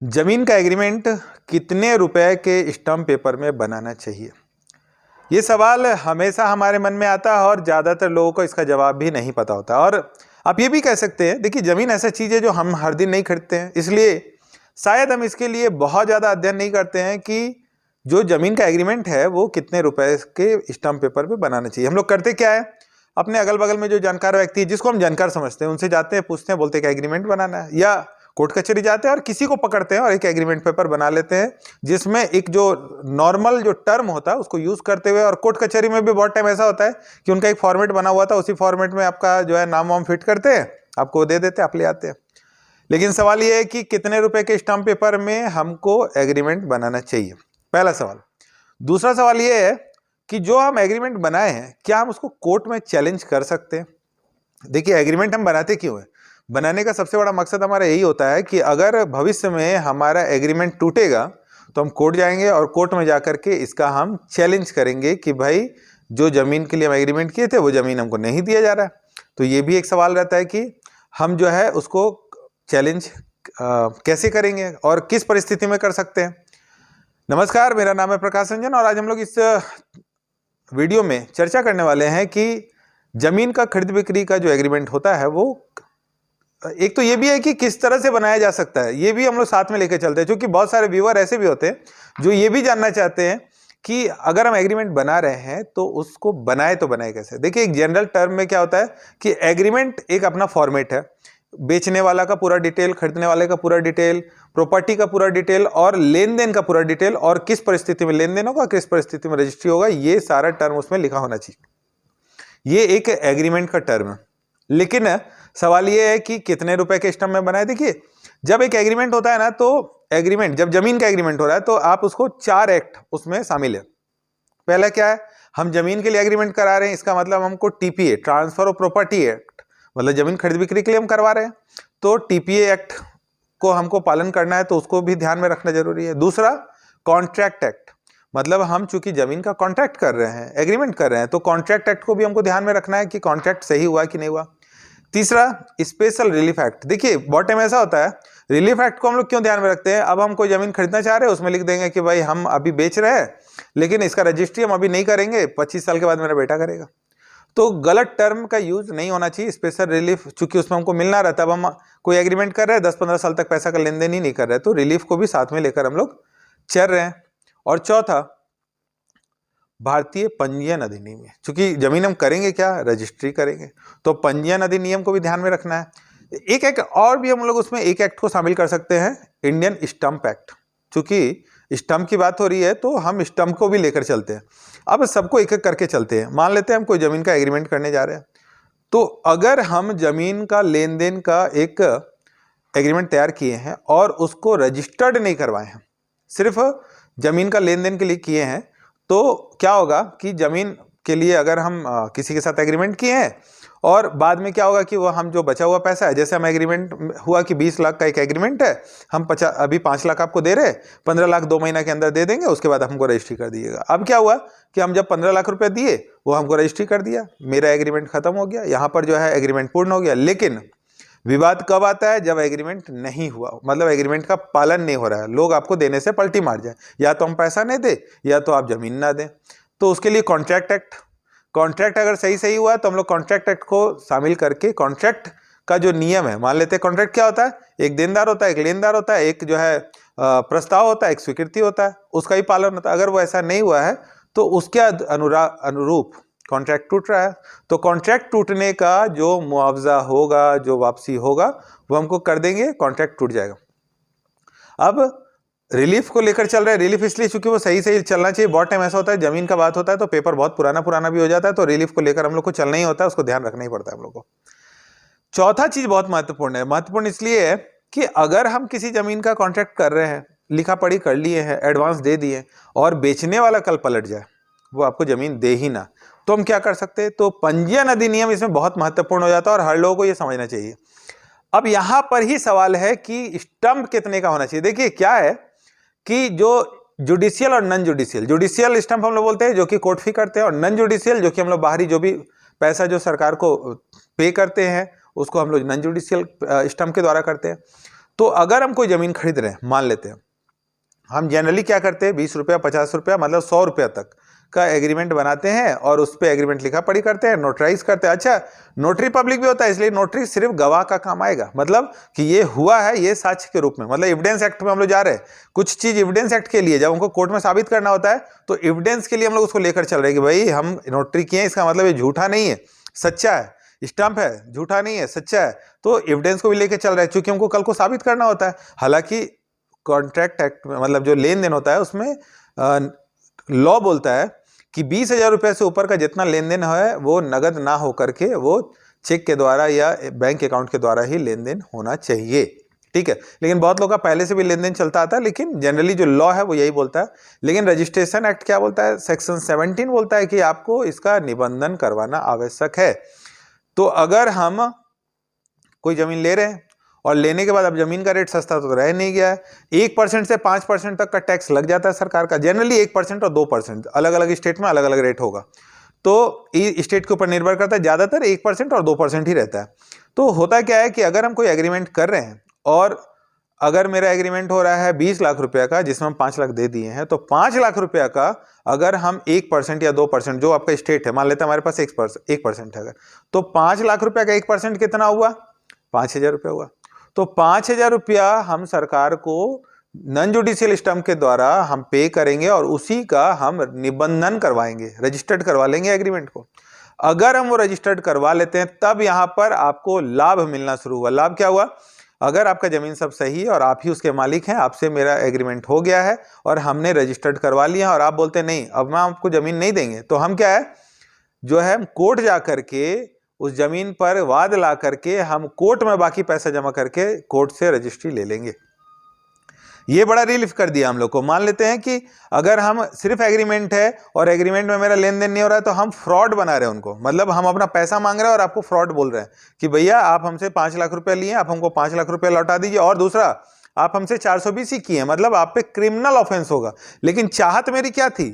जमीन का एग्रीमेंट कितने रुपए के स्टम्प पेपर में बनाना चाहिए? ये सवाल हमेशा हमारे मन में आता है और ज़्यादातर लोगों को इसका जवाब भी नहीं पता होता। और आप ये भी कह सकते हैं, देखिए ज़मीन ऐसा चीज़ है जो हम हर दिन नहीं खरीदते हैं, इसलिए शायद हम इसके लिए बहुत ज़्यादा अध्ययन नहीं करते हैं कि जो ज़मीन का एग्रीमेंट है वो कितने रुपए के स्टम्प पेपर पे बनाना चाहिए। हम लोग करते क्या है, अपने अगल बगल में जो जानकार व्यक्ति है, जिसको हम जानकार समझते हैं, उनसे जाते हैं, पूछते हैं, बोलते हैं कि एग्रीमेंट बनाना है, या कोर्ट कचहरी जाते हैं और किसी को पकड़ते हैं और एक एग्रीमेंट पेपर बना लेते हैं, जिसमें एक जो नॉर्मल जो टर्म होता है उसको यूज करते हुए। और कोर्ट कचहरी में भी बहुत टाइम ऐसा होता है कि उनका एक फॉर्मेट बना हुआ था, उसी फॉर्मेट में आपका जो है नाम वाम फिट करते हैं, आपको दे देते हैं, आप ले आते हैं। लेकिन सवाल यह है कि कितने रुपए के स्टाम्प पेपर में हमको एग्रीमेंट बनाना चाहिए, पहला सवाल। दूसरा सवाल यह है कि जो हम एग्रीमेंट बनाए हैं क्या हम उसको कोर्ट में चैलेंज कर सकते हैं? देखिए, एग्रीमेंट हम बनाते क्यों है? बनाने का सबसे बड़ा मकसद हमारा यही होता है कि अगर भविष्य में हमारा एग्रीमेंट टूटेगा तो हम कोर्ट जाएंगे और कोर्ट में जाकर के इसका हम चैलेंज करेंगे कि भाई जो ज़मीन के लिए हम एग्रीमेंट किए थे वो ज़मीन हमको नहीं दिया जा रहा है। तो ये भी एक सवाल रहता है कि हम जो है उसको चैलेंज कैसे करेंगे और किस परिस्थिति में कर सकते हैं। नमस्कार, मेरा नाम है प्रकाश रंजन और आज हम लोग इस वीडियो में चर्चा करने वाले हैं कि ज़मीन का खरीद बिक्री का जो एग्रीमेंट होता है वो एक तो ये भी है कि किस तरह से बनाया जा सकता है, ये भी हम लोग साथ में लेकर चलते हैं, क्योंकि बहुत सारे व्यूअर ऐसे भी होते हैं जो ये भी जानना चाहते हैं कि अगर हम एग्रीमेंट बना रहे हैं तो उसको बनाए तो बनाए कैसे। देखिए, एक जनरल टर्म में क्या होता है कि एग्रीमेंट एक अपना फॉर्मेट है, बेचने वाला का पूरा डिटेल, खरीदने वाले का पूरा डिटेल, प्रॉपर्टी का पूरा डिटेल और लेन देन का पूरा डिटेल, और किस परिस्थिति में लेन देन होगा, किस परिस्थिति में रजिस्ट्री होगा, ये सारा टर्म उसमें लिखा होना चाहिए। ये एक एग्रीमेंट का टर्म है। लेकिन सवाल ये है कि कितने रुपए के स्टम्प में बनाए। देखिए, जब एक एग्रीमेंट होता है ना, तो एग्रीमेंट जब जमीन का एग्रीमेंट हो रहा है तो आप उसको 4 एक्ट उसमें शामिल है। पहला क्या है, हम जमीन के लिए एग्रीमेंट करा रहे हैं, इसका मतलब हमको TPA, transfer of property act, मतलब जमीन खरीद बिक्री के लिए हम करवा रहे हैं, तो टीपीए एक्ट को हमको पालन करना है, तो उसको भी ध्यान में रखना जरूरी है। दूसरा, कॉन्ट्रैक्ट एक्ट, मतलब हम चूंकि जमीन का कॉन्ट्रैक्ट कर रहे हैं, एग्रीमेंट कर रहे हैं, तो कॉन्ट्रैक्ट एक्ट को भी हमको ध्यान में रखना है कि कॉन्ट्रैक्ट सही हुआ कि नहीं हुआ। तीसरा, स्पेशल रिलीफ एक्ट। देखिए, बहुत टाइम ऐसा होता है, रिलीफ एक्ट को हम लोग क्यों ध्यान में रखते हैं, अब हम कोई जमीन खरीदना चाह रहे हैं, उसमें लिख देंगे कि भाई हम अभी बेच रहे हैं लेकिन इसका रजिस्ट्री हम अभी नहीं करेंगे, 25 साल के बाद मेरा बेटा करेगा। तो गलत टर्म का यूज नहीं होना चाहिए। स्पेशल रिलीफ चूंकि उसमें हमको मिलना रहता है, अब हम कोई एग्रीमेंट कर रहे हैं, 10-15 साल तक पैसा का लेन देन ही नहीं कर रहे, तो रिलीफ को भी साथ में लेकर हम लोग चल रहे हैं। और चौथा, भारतीय पंजीयन अधिनियम, चूंकि जमीन हम करेंगे क्या, रजिस्ट्री करेंगे, तो पंजीयन अधिनियम को भी ध्यान में रखना है। एक एक्ट और भी हम लोग उसमें एक एक्ट को शामिल कर सकते हैं, इंडियन स्टम्प एक्ट। चूंकि स्टम्प की बात हो रही है तो हम स्टम्प को भी लेकर चलते हैं। अब सबको एक एक करके चलते हैं। मान लेते हैं हम कोई जमीन का एग्रीमेंट करने जा रहे हैं, तो अगर हम जमीन का लेन देन का एक एग्रीमेंट तैयार किए हैं और उसको रजिस्टर्ड नहीं करवाए हैं, सिर्फ जमीन का लेन देन के लिए किए हैं, तो क्या होगा कि जमीन के लिए अगर हम किसी के साथ एग्रीमेंट किए हैं और बाद में क्या होगा कि वो हम जो बचा हुआ पैसा है, जैसे हम एग्रीमेंट हुआ कि 20 लाख का एक एग्रीमेंट है, हम अभी 5 लाख आपको दे रहे, 15 लाख 2 महीना के अंदर दे देंगे, उसके बाद हमको रजिस्ट्री कर दीजिएगा। अब क्या हुआ कि हम जब 15 लाख रुपए दिए, वो हमको रजिस्ट्री कर दिया, मेरा एग्रीमेंट खत्म हो गया, यहाँ पर जो है एग्रीमेंट पूर्ण हो गया। लेकिन विवाद कब आता है, जब एग्रीमेंट नहीं हुआ, मतलब एग्रीमेंट का पालन नहीं हो रहा है, लोग आपको देने से पलटी मार जाए, या तो हम पैसा नहीं दे या तो आप जमीन ना दें। तो उसके लिए कॉन्ट्रैक्ट एक्ट, कॉन्ट्रैक्ट अगर सही हुआ तो हम लोग कॉन्ट्रैक्ट एक्ट को शामिल करके कॉन्ट्रैक्ट का जो नियम है, मान लेते हैं कॉन्ट्रैक्ट क्या होता है, एक देनदार होता है, एक लेनदार होता है, एक जो है प्रस्ताव होता है, एक स्वीकृति होता है, उसका ही पालन होता है। अगर वो ऐसा नहीं हुआ है तो उसके अनुरूप कॉन्ट्रैक्ट टूट रहा है, तो कॉन्ट्रैक्ट टूटने का जो मुआवजा होगा, जो वापसी होगा, वो हमको कर देंगे, कॉन्ट्रैक्ट टूट जाएगा। अब रिलीफ को लेकर चल रहे हैं, रिलीफ इसलिए चूंकि वो सही चलना चाहिए। बहुत टाइम ऐसा होता है, जमीन का बात होता है तो पेपर बहुत पुराना भी हो जाता है, तो रिलीफ को लेकर हम लोग को चलना ही होता है, उसको ध्यान रखना ही पड़ता है हम लोग को। चौथा चीज बहुत महत्वपूर्ण है, महत्वपूर्ण इसलिए है कि अगर हम किसी जमीन का कॉन्ट्रैक्ट कर रहे हैं, लिखा पढ़ी कर लिए हैं, एडवांस दे दिए, और बेचने वाला कल पलट जाए, वो आपको जमीन दे ही ना, तो हम क्या कर सकते हैं, तो पंजीयन अधिनियम इसमें बहुत महत्वपूर्ण हो जाता है और हर लोगों को यह समझना चाहिए। अब यहां पर ही सवाल है कि स्टंप कितने का होना चाहिए। देखिए, क्या है कि जो जुडिशियल और नॉन जुडिशियल, जुडिशियल स्टंप हम लोग बोलते हैं जो कि कोर्ट फी करते हैं, और नॉन जुडिशियल जो कि हम लोग बाहरी जो भी पैसा जो सरकार को पे करते हैं उसको हम लोग नॉन जुडिशियल स्टंप के द्वारा करते हैं। तो अगर हम कोई ज़मीन खरीद रहे हैं, मान लेते हैं हम जनरली क्या करते हैं, 20 रुपया 50 रुपया मतलब 100 रुपया तक का एग्रीमेंट बनाते हैं और उस पर एग्रीमेंट लिखा पढ़ी करते हैं, नोटराइज करते हैं। अच्छा, नोटरी पब्लिक भी होता है, इसलिए नोटरी सिर्फ गवाह का काम आएगा, मतलब कि ये हुआ है, ये साक्ष्य के रूप में, मतलब एविडेंस एक्ट में हम लोग जा रहे हैं। कुछ चीज एविडेंस एक्ट के लिए जब हमको कोर्ट में साबित करना होता है तो एविडेंस के लिए हम लोग उसको लेकर चल रहे हैं कि भाई हम नोटरी किए हैं, इसका मतलब ये झूठा नहीं है, सच्चा है, स्टंप है, झूठा नहीं है, सच्चा है। तो एविडेंस को भी लेकर चल रहा है, क्योंकि हमको कल को साबित करना होता है। हालांकि कॉन्ट्रैक्ट एक्ट में, मतलब जो लेन देन होता है उसमें लॉ बोलता है कि 20,000 रुपये से ऊपर का जितना लेन देन है वो नगद ना हो करके वो चेक के द्वारा या बैंक अकाउंट के द्वारा ही लेन देन होना चाहिए, ठीक है। लेकिन बहुत लोग का पहले से भी लेन देन चलता आता है, लेकिन जनरली जो लॉ है वो यही बोलता है। लेकिन रजिस्ट्रेशन एक्ट क्या बोलता है, सेक्शन 17 बोलता है कि आपको इसका निबंधन करवाना आवश्यक है। तो अगर हम कोई जमीन ले रहे हैं और लेने के बाद अब जमीन का रेट सस्ता तो रह नहीं गया है, 1% से 5% तक का टैक्स लग जाता है सरकार का, जनरली 1% और 2%, अलग अलग स्टेट में अलग अलग रेट होगा, तो ये स्टेट के ऊपर निर्भर करता है, ज़्यादातर 1% और 2% ही रहता है। तो होता क्या है कि अगर हम कोई एग्रीमेंट कर रहे हैं और अगर मेरा एग्रीमेंट हो रहा है 20 लाख रुपया का, जिसमें हम 5 लाख दे दिए हैं, तो 5 लाख रुपया का अगर हम 1% या 2%, जो आपका स्टेट है, मान लेते हैं हमारे पास 1% है अगर, तो 5 लाख रुपया का 1% कितना हुआ, 5,000 रुपया हुआ। तो 5,000 रुपया हम सरकार को नॉन जुडिशियल स्टम्प के द्वारा हम पे करेंगे और उसी का हम निबंधन करवाएंगे, रजिस्टर्ड करवा लेंगे एग्रीमेंट को। अगर हम वो रजिस्टर्ड करवा लेते हैं तब यहाँ पर आपको लाभ मिलना शुरू हुआ। लाभ क्या हुआ, अगर आपका जमीन सब सही है और आप ही उसके मालिक हैं, आपसे मेरा एग्रीमेंट हो गया है और हमने रजिस्टर्ड करवा लिया है और आप बोलते नहीं अब मैं आपको जमीन नहीं देंगे, तो हम क्या है, जो है कोर्ट जा करके उस जमीन पर वाद ला करके हम कोर्ट में बाकी पैसा जमा करके कोर्ट से रजिस्ट्री ले लेंगे। ये बड़ा रिलीफ कर दिया हम लोग को। मान लेते हैं कि अगर हम सिर्फ एग्रीमेंट है और एग्रीमेंट में मेरा लेन देन नहीं हो रहा है, तो हम फ्रॉड बना रहे हैं उनको, मतलब हम अपना पैसा मांग रहे हैं और आपको फ्रॉड बोल रहे हैं कि भैया आप हमसे 5 लाख रुपया लिए, आप हमको 5 लाख रुपया लौटा दीजिए, और दूसरा आप हमसे 420 ही किए, मतलब आप पे क्रिमिनल ऑफेंस होगा। लेकिन चाहत मेरी क्या थी,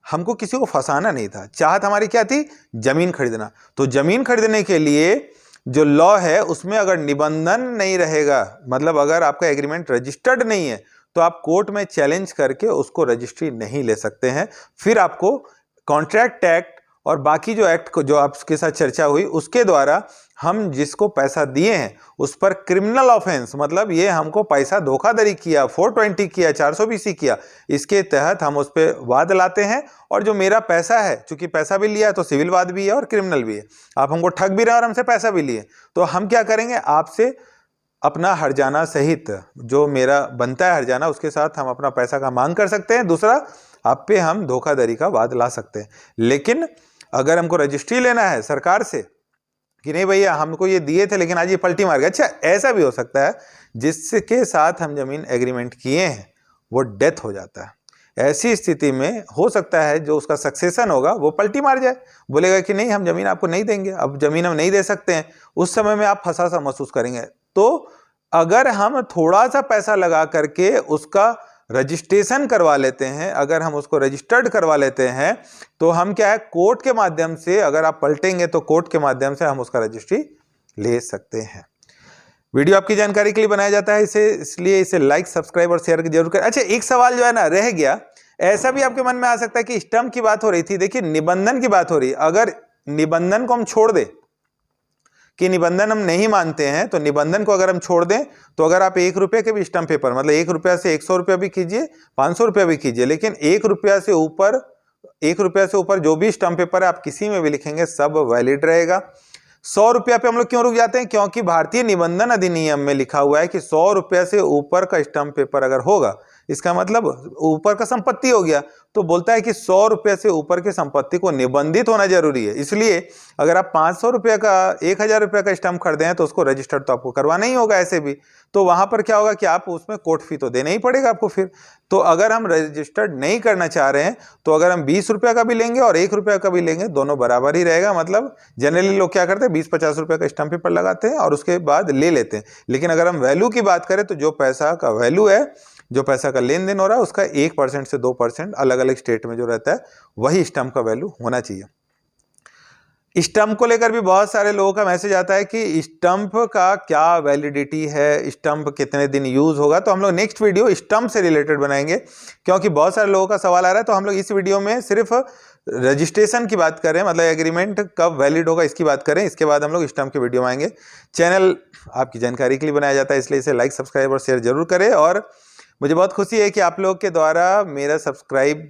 हमको किसी को फंसाना नहीं था, चाहत हमारी क्या थी, जमीन खरीदना। तो जमीन खरीदने के लिए जो लॉ है उसमें अगर निबंधन नहीं रहेगा, मतलब अगर आपका एग्रीमेंट रजिस्टर्ड नहीं है, तो आप कोर्ट में चैलेंज करके उसको रजिस्ट्री नहीं ले सकते हैं। फिर आपको कॉन्ट्रैक्ट एक्ट और बाकी जो एक्ट को जो आपके साथ चर्चा हुई उसके द्वारा हम जिसको पैसा दिए हैं उस पर क्रिमिनल ऑफेंस, मतलब ये हमको पैसा धोखाधड़ी किया, 420 किया, 420 किया, इसके तहत हम उस पर वाद लाते हैं। और जो मेरा पैसा है, चूंकि पैसा भी लिया है तो सिविल वाद भी है और क्रिमिनल भी है, आप हमको ठग भी रहे और हमसे पैसा भी लिए, तो हम क्या करेंगे, आपसे अपना हर्जाना सहित जो मेरा बनता है हर्जाना, उसके साथ हम अपना पैसा का मांग कर सकते हैं। दूसरा, आप पे हम धोखाधड़ी का वाद ला सकते हैं। लेकिन अगर हमको रजिस्ट्री लेना है सरकार से कि नहीं भैया हमको ये दिए थे लेकिन आज ये पलटी मार गया, अच्छा ऐसा भी हो सकता है जिसके साथ हम जमीन एग्रीमेंट किए हैं वो डेथ हो जाता है। ऐसी स्थिति में हो सकता है जो उसका सक्सेशन होगा वो पलटी मार जाए, बोलेगा कि नहीं हम जमीन आपको नहीं देंगे, अब जमीन हम नहीं दे सकते हैं। उस समय में आप फंसा सा महसूस करेंगे। तो अगर हम थोड़ा सा पैसा लगा करके उसका रजिस्ट्रेशन करवा लेते हैं, अगर हम उसको रजिस्टर्ड करवा लेते हैं, तो हम क्या है, कोर्ट के माध्यम से, अगर आप पलटेंगे तो कोर्ट के माध्यम से हम उसका रजिस्ट्री ले सकते हैं। वीडियो आपकी जानकारी के लिए बनाया जाता है, इसलिए इसे लाइक, सब्सक्राइब और शेयर जरूर करें। अच्छा, एक सवाल जो है ना रह गया, ऐसा भी आपके मन में आ सकता है कि स्टम्प की बात हो रही थी, देखिए निबंधन की बात हो रही है। अगर निबंधन को हम छोड़ दें कि निबंधन हम नहीं मानते हैं, तो निबंधन को अगर हम छोड़ दें, तो अगर आप 1 रुपये के भी स्टम्प पेपर, मतलब 1 रुपया से 100 रुपया भी कीजिए, 500 रुपया भी कीजिए, लेकिन 1 रुपया से ऊपर जो भी स्टम्प पेपर है आप किसी में भी लिखेंगे सब वैलिड रहेगा। 100 रुपया पे हम लोग क्यों रुक जाते हैं, क्योंकि भारतीय निबंधन अधिनियम में लिखा हुआ है कि 100 रुपया से ऊपर का स्टम्प पेपर अगर होगा, इसका मतलब ऊपर का संपत्ति हो गया, तो बोलता है कि 100 रुपये से ऊपर की संपत्ति को निबंधित होना जरूरी है। इसलिए अगर आप 500 रुपये का 1,000 रुपये का स्टम्प खरीदे हैं तो उसको रजिस्टर्ड तो आपको करवाना ही होगा ऐसे भी, तो वहां पर क्या होगा कि आप उसमें कोर्ट फी तो देना ही पड़ेगा आपको फिर। तो अगर हम रजिस्टर्ड नहीं करना चाह रहे हैं, तो अगर हम 20 रुपये का भी लेंगे और 1 रुपया का भी लेंगे, दोनों बराबर ही रहेगा। मतलब जनरली लोग क्या करते हैं, 20-50 रुपये का स्टम्प पेपर लगाते हैं और उसके बाद ले लेते हैं। लेकिन अगर हम वैल्यू की बात करें तो जो पैसा का वैल्यू है, जो पैसा का लेन देन हो रहा है, उसका 1% से 2% अलग अलग स्टेट में जो रहता है वही स्टम्प का वैल्यू होना चाहिए। स्टंप को लेकर भी बहुत सारे लोगों का मैसेज आता है कि स्टंप का क्या वैलिडिटी है, स्टंप कितने दिन यूज होगा। तो हम लोग नेक्स्ट वीडियो स्टंप से रिलेटेड बनाएंगे, क्योंकि बहुत सारे लोगों का सवाल आ रहा है। तो हम लोग इस वीडियो में सिर्फ रजिस्ट्रेशन की बात करें, मतलब एग्रीमेंट कब वैलिड होगा इसकी बात करें। इसके बाद हम लोग स्टंप के वीडियो में आएंगे। चैनल आपकी जानकारी के लिए बनाया जाता है, इसलिए इसे लाइक, सब्सक्राइब और शेयर जरूर करें। और मुझे बहुत खुशी है कि आप लोग के द्वारा मेरा सब्सक्राइब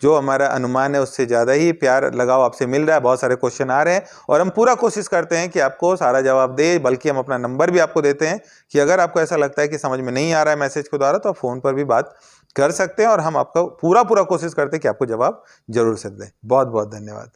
जो हमारा अनुमान है उससे ज़्यादा ही प्यार लगाव आपसे मिल रहा है। बहुत सारे क्वेश्चन आ रहे हैं और हम पूरा कोशिश करते हैं कि आपको सारा जवाब दे, बल्कि हम अपना नंबर भी आपको देते हैं कि अगर आपको ऐसा लगता है कि समझ में नहीं आ रहा है मैसेज के द्वारा, तो आप फ़ोन पर भी बात कर सकते हैं और हम आपका पूरा कोशिश करते हैं कि आपको जवाब जरूर से दें। बहुत बहुत धन्यवाद।